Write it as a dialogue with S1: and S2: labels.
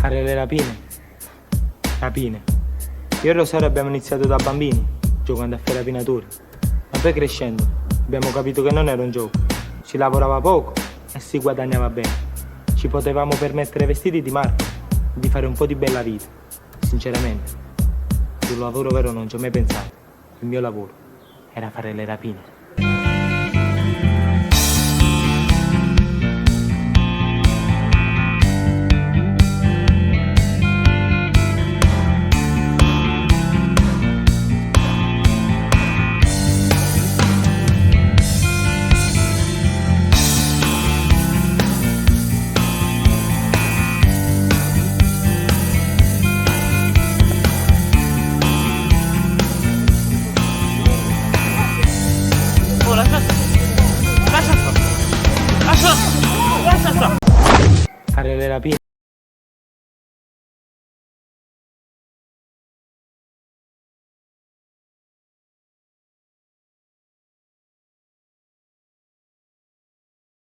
S1: Fare le rapine? Rapine. Io e Rosario abbiamo iniziato da bambini, giocando a fare rapinatori. Ma poi crescendo abbiamo capito che non era un gioco. Si lavorava poco e si guadagnava bene. Ci potevamo permettere vestiti di marca e di fare un po' di bella vita. Sinceramente, sul lavoro vero non ci ho mai pensato. Il mio lavoro era fare le rapine.